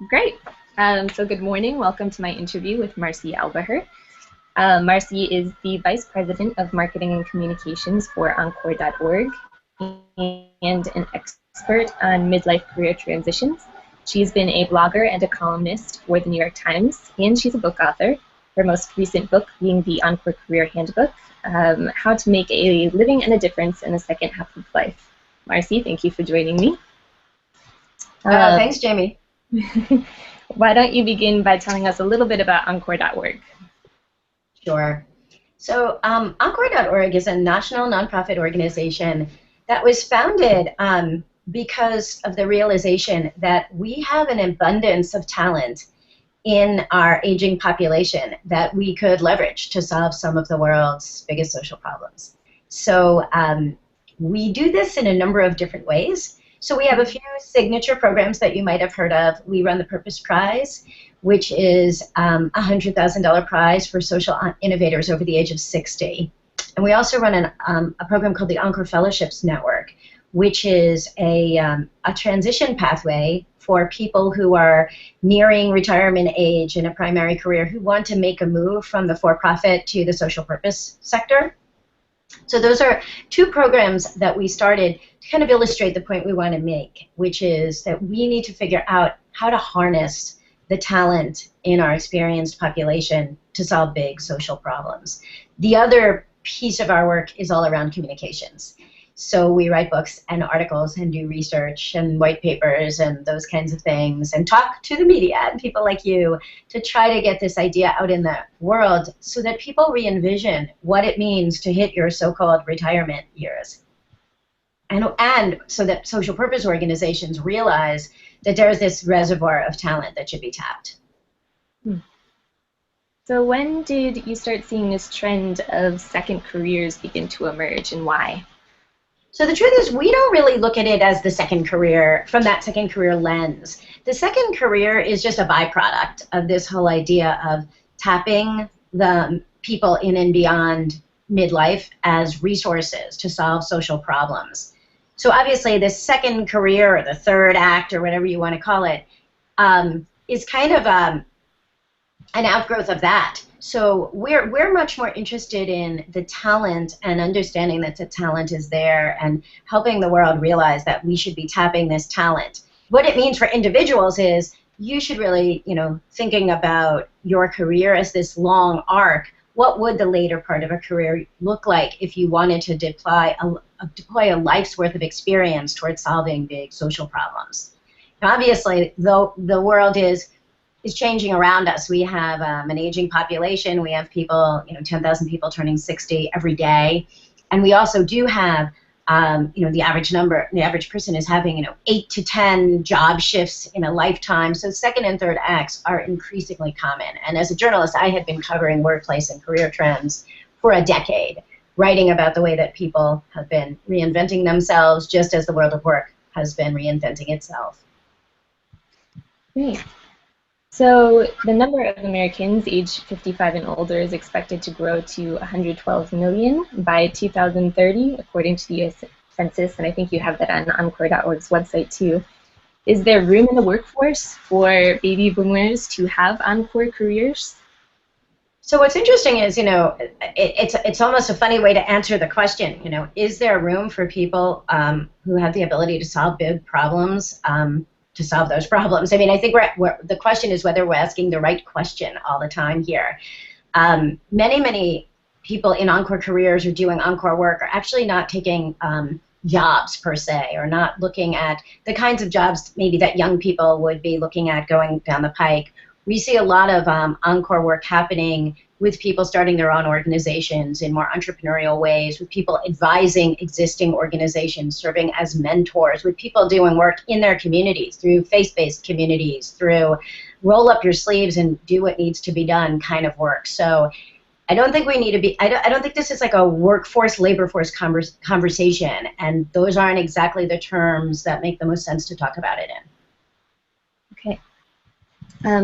Great. So good morning. Welcome to my interview with Marci Alboher. Marci is the Vice President of Marketing and Communications for Encore.org and an expert on midlife career transitions. She's been a blogger and a columnist for the New York Times, and she's a book author. Her most recent book being the Encore Career Handbook, How to Make a Living and a Difference in the Second Half of Life. Marci, thank you for joining me. Thanks, Jamie. Why don't you begin by telling us a little bit about Encore.org? Sure. So Encore.org is a national nonprofit organization that was founded because of the realization that we have an abundance of talent in our aging population that we could leverage to solve some of the world's biggest social problems. So we do this in a number of different ways. So we have a few signature programs that you might have heard of. We run the Purpose Prize, which is a $100,000 prize for social innovators over the age of 60. And we also run a program called the Encore Fellowships Network, which is a transition pathway for people who are nearing retirement age in a primary career who want to make a move from the for-profit to the social purpose sector. So those are two programs that we started to kind of illustrate the point we want to make, which is that we need to figure out how to harness the talent in our experienced population to solve big social problems. The other piece of our work is all around communications. So we write books and articles and do research and white papers and those kinds of things and talk to the media and people like you to try to get this idea out in the world so that people re-envision what it means to hit your so-called retirement years. And so that social purpose organizations realize that there's this reservoir of talent that should be tapped. So when did you start seeing this trend of second careers begin to emerge, and why? So the truth is, we don't really look at it as the second career from that second career lens. The second career is just a byproduct of this whole idea of tapping the people in and beyond midlife as resources to solve social problems. So obviously the second career or the third act or whatever you want to call it is kind of an outgrowth of that. So we're much more interested in the talent and understanding that the talent is there and helping the world realize that we should be tapping this talent. What it means for individuals is you should really, thinking about your career as this long arc. What would the later part of a career look like if you wanted to deploy a life's worth of experience towards solving big social problems? Now, obviously, though the world is changing around us. We have an aging population. We have people, 10,000 people turning 60 every day. And we also do have, the average person is having, 8 to 10 job shifts in a lifetime. So second and third acts are increasingly common. And as a journalist, I had been covering workplace and career trends for a decade, writing about the way that people have been reinventing themselves just as the world of work has been reinventing itself. Great. So the number of Americans aged 55 and older is expected to grow to 112 million by 2030, according to the U.S. Census, and I think you have that on Encore.org's website too. Is there room in the workforce for baby boomers to have Encore careers? So what's interesting is, it's almost a funny way to answer the question, is there room for people who have the ability to solve big problems to solve those problems? I mean, I think the question is whether we're asking the right question all the time here. Many people in Encore careers or doing Encore work are actually not taking jobs per se, or not looking at the kinds of jobs maybe that young people would be looking at going down the pike. We see a lot of Encore work happening with people starting their own organizations in more entrepreneurial ways, with people advising existing organizations, serving as mentors, with people doing work in their communities, through faith-based communities, through roll up your sleeves and do what needs to be done kind of work. So I don't think we need to be, I don't think this is like a workforce, labor force conversation, and those aren't exactly the terms that make the most sense to talk about it in. Okay.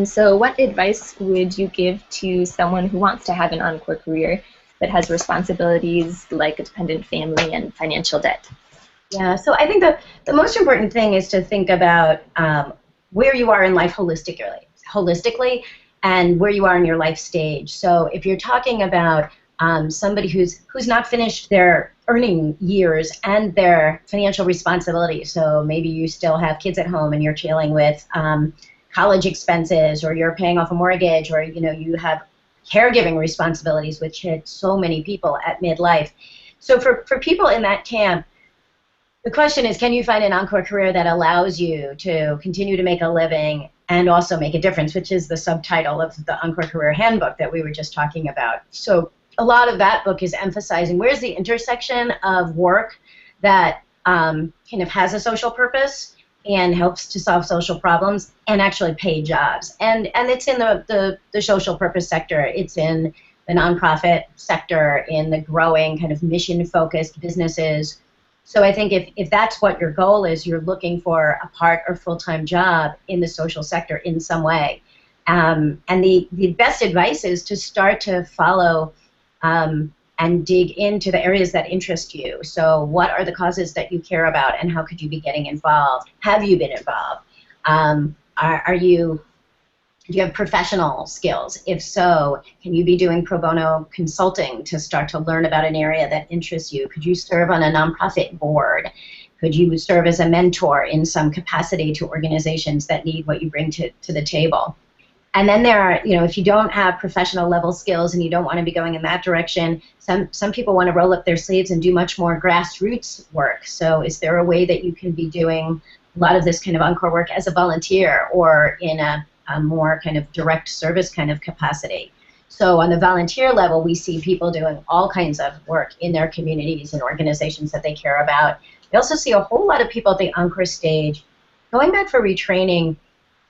So what advice would you give to someone who wants to have an Encore career but has responsibilities like a dependent family and financial debt? Yeah, so I think the most important thing is to think about where you are in life holistically, and where you are in your life stage. So if you're talking about somebody who's not finished their earning years and their financial responsibilities, so maybe you still have kids at home and you're dealing with college expenses, or you're paying off a mortgage, or you have caregiving responsibilities, which hit so many people at midlife. So for people in that camp, the question is, can you find an Encore career that allows you to continue to make a living and also make a difference, which is the subtitle of the Encore Career Handbook that we were just talking about. So a lot of that book is emphasizing where's the intersection of work that kind of has a social purpose and helps to solve social problems and actually pay jobs. And it's in the social purpose sector. It's in the nonprofit sector, in the growing kind of mission-focused businesses. So I think if that's what your goal is, you're looking for a part or full-time job in the social sector in some way. And the best advice is to start to follow and dig into the areas that interest you. So what are the causes that you care about, and how could you be getting involved? Have you been involved? Do you have professional skills? If so, can you be doing pro bono consulting to start to learn about an area that interests you? Could you serve on a nonprofit board? Could you serve as a mentor in some capacity to organizations that need what you bring to the table? And then there are, if you don't have professional level skills and you don't want to be going in that direction, some people want to roll up their sleeves and do much more grassroots work. So is there a way that you can be doing a lot of this kind of Encore work as a volunteer or in a more kind of direct service kind of capacity? So on the volunteer level, we see people doing all kinds of work in their communities and organizations that they care about. We also see a whole lot of people at the Encore stage going back for retraining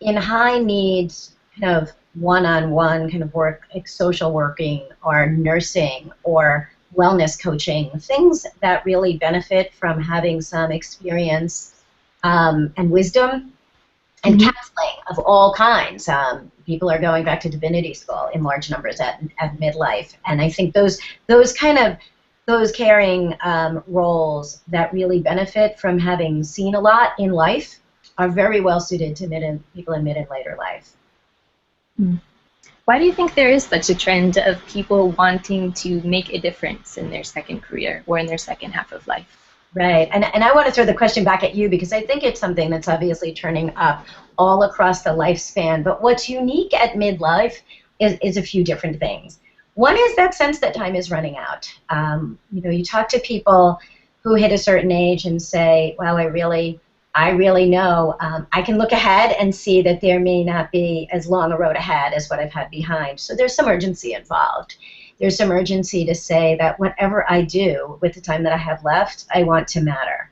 in high needs kind of one-on-one kind of work, like social working or nursing or wellness coaching, things that really benefit from having some experience and wisdom and counseling of all kinds. People are going back to divinity school in large numbers at midlife, and I think those caring roles that really benefit from having seen a lot in life are very well suited to people in mid and later life. Why do you think there is such a trend of people wanting to make a difference in their second career or in their second half of life? Right, and I want to throw the question back at you because I think it's something that's obviously turning up all across the lifespan. But what's unique at midlife is a few different things. One is that sense that time is running out. You talk to people who hit a certain age and say, "Wow, I really know I can look ahead and see that there may not be as long a road ahead as what I've had behind." So there's some urgency involved. There's some urgency to say that whatever I do with the time that I have left, I want to matter.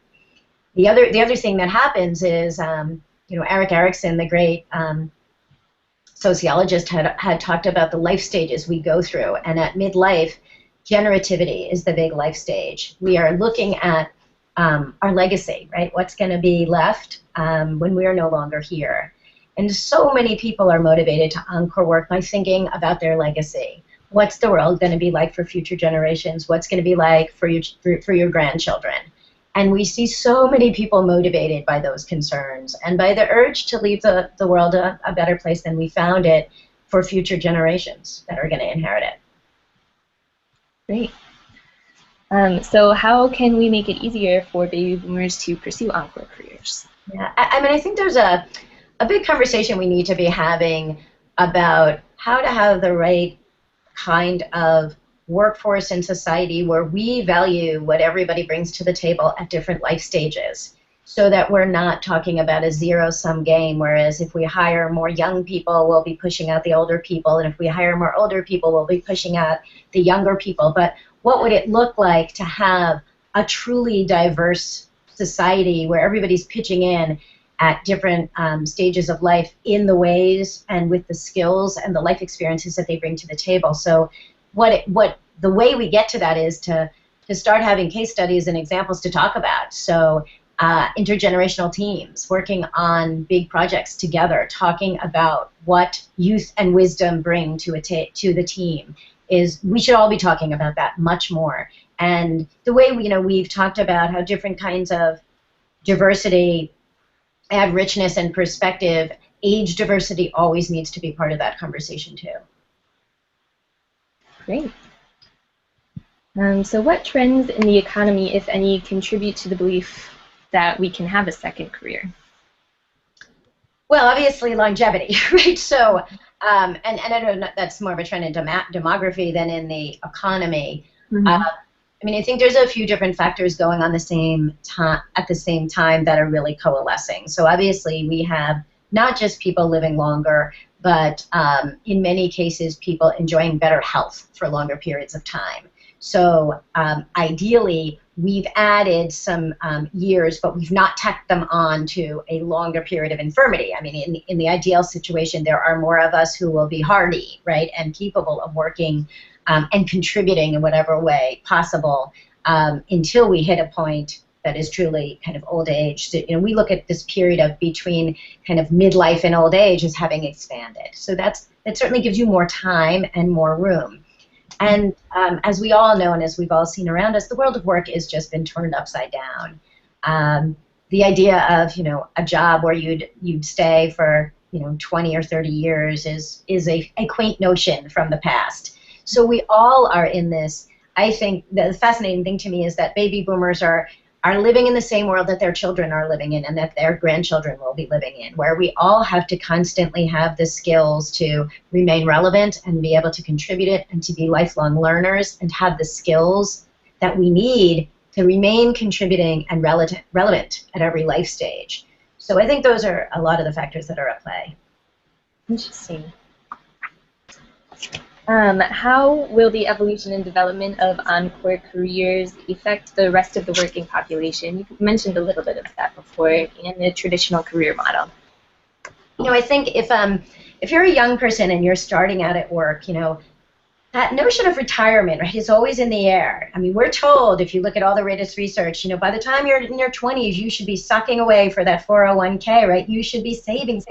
The other thing that happens is, Erik Erikson, the great sociologist, had talked about the life stages we go through, and at midlife, generativity is the big life stage. We are looking at our legacy, right? What's going to be left when we are no longer here. And so many people are motivated to Encore work by thinking about their legacy. What's the world going to be like for future generations? What's going to be like for your grandchildren? And we see so many people motivated by those concerns and by the urge to leave the world a better place than we found it for future generations that are going to inherit it. Great. So how can we make it easier for baby boomers to pursue Encore careers? Yeah, I think there's a big conversation we need to be having about how to have the right kind of workforce in society where we value what everybody brings to the table at different life stages, so that we're not talking about a zero-sum game, whereas if we hire more young people, we'll be pushing out the older people, and if we hire more older people, we'll be pushing out the younger people. But what would it look like to have a truly diverse society where everybody's pitching in at different stages of life in the ways and with the skills and the life experiences that they bring to the table? So the way we get to that is to start having case studies and examples to talk about. So intergenerational teams working on big projects together, talking about what youth and wisdom bring to the team. We should all be talking about that much more. And the way we've talked about how different kinds of diversity add richness and perspective, age diversity always needs to be part of that conversation too. Great. So what trends in the economy, if any, contribute to the belief that we can have a second career? Well, obviously longevity, right? So, and I don't know, that's more of a trend in demography than in the economy. Mm-hmm. I mean, I think there's a few different factors going on at the same time that are really coalescing. So obviously we have not just people living longer, but in many cases people enjoying better health for longer periods of time. So ideally, we've added some years, but we've not tacked them on to a longer period of infirmity. I mean, in the ideal situation, there are more of us who will be hardy, right, and capable of working and contributing in whatever way possible until we hit a point that is truly kind of old age. So, we look at this period of between kind of midlife and old age as having expanded. So that certainly gives you more time and more room. And as we all know, and as we've all seen around us, the world of work has just been turned upside down. The idea of a job where you'd stay for 20 or 30 years is a quaint notion from the past. So we all are in this. I think the fascinating thing to me is that baby boomers are living in the same world that their children are living in and that their grandchildren will be living in, where we all have to constantly have the skills to remain relevant and be able to contribute it and to be lifelong learners and have the skills that we need to remain contributing and relevant at every life stage. So I think those are a lot of the factors that are at play. Interesting. How will the evolution and development of Encore careers affect the rest of the working population? You mentioned a little bit of that before in the traditional career model. I think if you're a young person and you're starting out at work, that notion of retirement, right, is always in the air. I mean, we're told, if you look at all the latest research, by the time you're in your 20s, you should be sucking away for that 401k, right? You should be saving,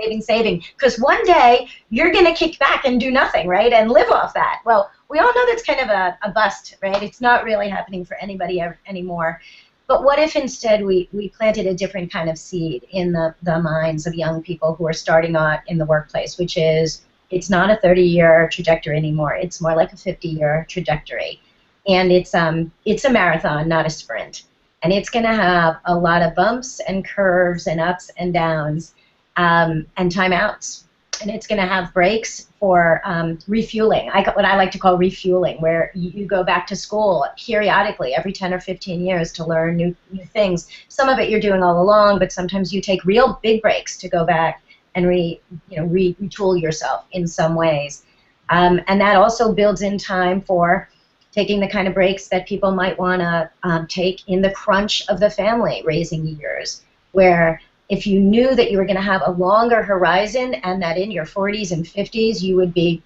because one day you're going to kick back and do nothing, right, and live off that. Well, we all know that's kind of a bust, right? It's not really happening for anybody anymore. But what if instead we planted a different kind of seed in the minds of young people who are starting out in the workplace, which is, it's not a 30-year trajectory anymore. It's more like a 50-year trajectory. And it's a marathon, not a sprint. And it's going to have a lot of bumps and curves and ups and downs and timeouts. And it's going to have breaks for refueling, what I like to call refueling, where you go back to school periodically every 10 or 15 years to learn new things. Some of it you're doing all along, but sometimes you take real big breaks to go back and retool yourself in some ways. And that also builds in time for taking the kind of breaks that people might want to take in the crunch of the family raising years, where if you knew that you were going to have a longer horizon and that in your 40s and 50s you would be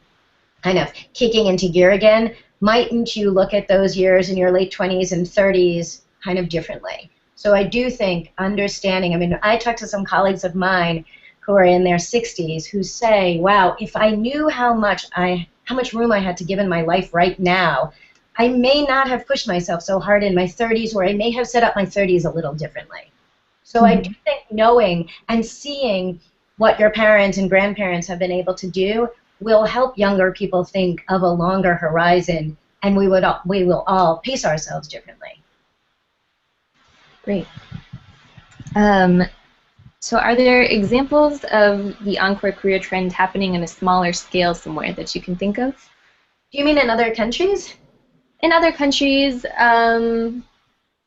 kind of kicking into gear again, mightn't you look at those years in your late 20s and 30s kind of differently? So I do think understanding, I mean, I talk to some colleagues of mine who are in their 60s who say, wow, if I knew how much room I had to give in my life right now, I may not have pushed myself so hard in my 30s, or I may have set up my 30s a little differently. So I do think knowing and seeing what your parents and grandparents have been able to do will help younger people think of a longer horizon, and we will all pace ourselves differently. Great. So are there examples of the Encore career trend happening in a smaller scale somewhere that you can think of? Do you mean in other countries? In other countries,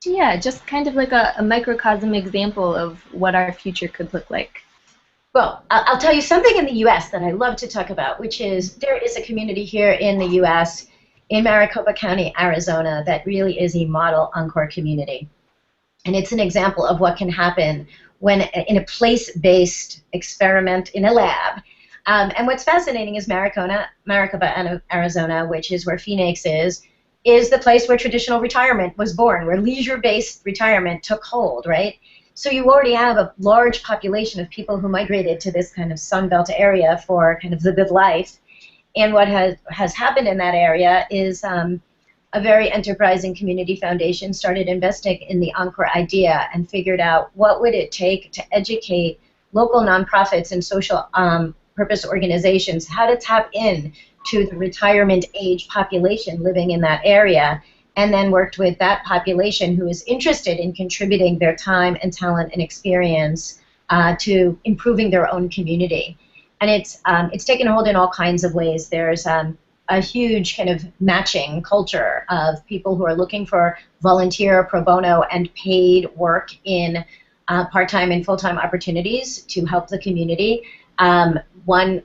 yeah, just kind of like a microcosm example of what our future could look like. Well, I'll tell you something in the U.S. that I love to talk about, which is there is a community here in the U.S., in Maricopa County, Arizona, that really is a model Encore community. And it's an example of what can happen when in a place-based experiment in a lab. And what's fascinating is Maricopa, Arizona, which is where Phoenix is the place where traditional retirement was born, where leisure-based retirement took hold, right? So you already have a large population of people who migrated to this kind of Sunbelt area for kind of the good life. And what has happened in that area is a very enterprising community foundation started investing in the Encore idea and figured out what would it take to educate local nonprofits and social purpose organizations how to tap in to the retirement age population living in that area, and then worked with that population who is interested in contributing their time and talent and experience to improving their own community. And it's taken hold in all kinds of ways. There's a huge kind of matching culture of people who are looking for volunteer, pro bono, and paid work in part-time and full-time opportunities to help the community. One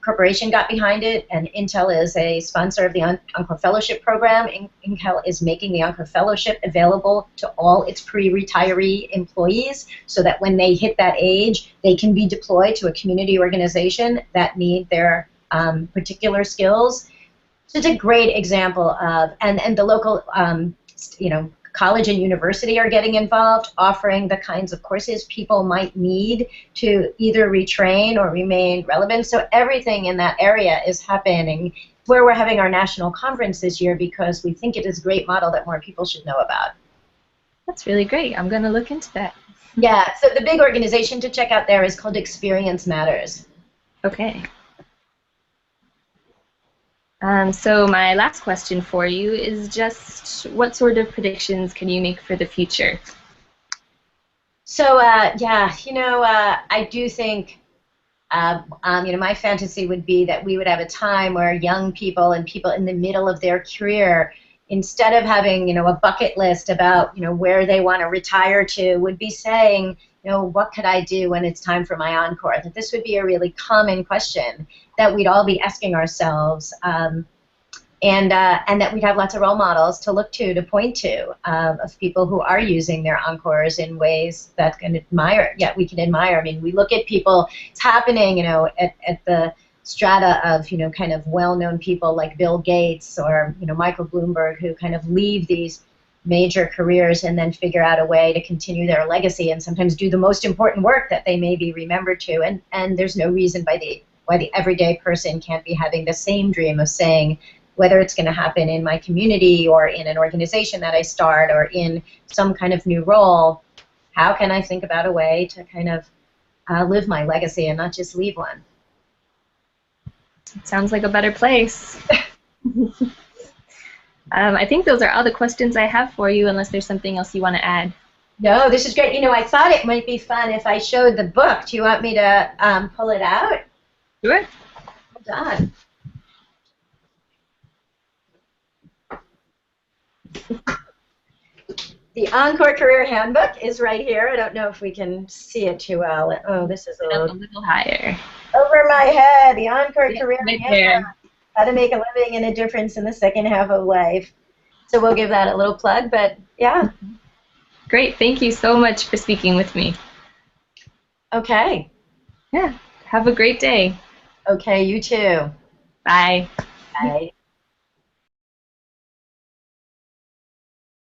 corporation got behind it, and Intel is a sponsor of the Encore Fellowship Program. Intel is making the Encore Fellowship available to all its pre-retiree employees so that when they hit that age, they can be deployed to a community organization that need their particular skills. So it's a great example of, and the local, college and university are getting involved, offering the kinds of courses people might need to either retrain or remain relevant. So everything in that area is happening. Where we're having our national conference this year because we think it is a great model that more people should know about. That's really great. I'm going to look into that. Yeah, so the big organization to check out there is called Experience Matters. Okay. So my last question for you is just what sort of predictions can you make for the future? So, I do think, my fantasy would be that we would have a time where young people and people in the middle of their career, instead of having, a bucket list about, where they want to retire to, would be saying, what could I do when it's time for my encore? That this would be a really common question that we'd all be asking ourselves, and that we'd have lots of role models to look to point to, of people who are using their encores in ways that we can admire. I mean, we look at people, it's happening, at the strata of, kind of well-known people like Bill Gates or, Michael Bloomberg, who kind of leave these major careers and then figure out a way to continue their legacy and sometimes do the most important work that they may be remembered to. And there's no reason why the everyday person can't be having the same dream of saying, whether it's going to happen in my community or in an organization that I start or in some kind of new role, how can I think about a way to kind of live my legacy and not just leave one? It sounds like a better place. I think those are all the questions I have for you, unless there's something else you want to add. No, this is great. I thought it might be fun if I showed the book. Do you want me to pull it out? Sure. Hold on. The Encore Career Handbook is right here. I don't know if we can see it too well. Oh, this is a little higher. Over my head. The Encore Career right Handbook. there. How to make a living and a difference in the second half of life. So we'll give that a little plug, but yeah. Great. Thank you so much for speaking with me. Okay. Yeah. Have a great day. Okay, you too. Bye. Bye.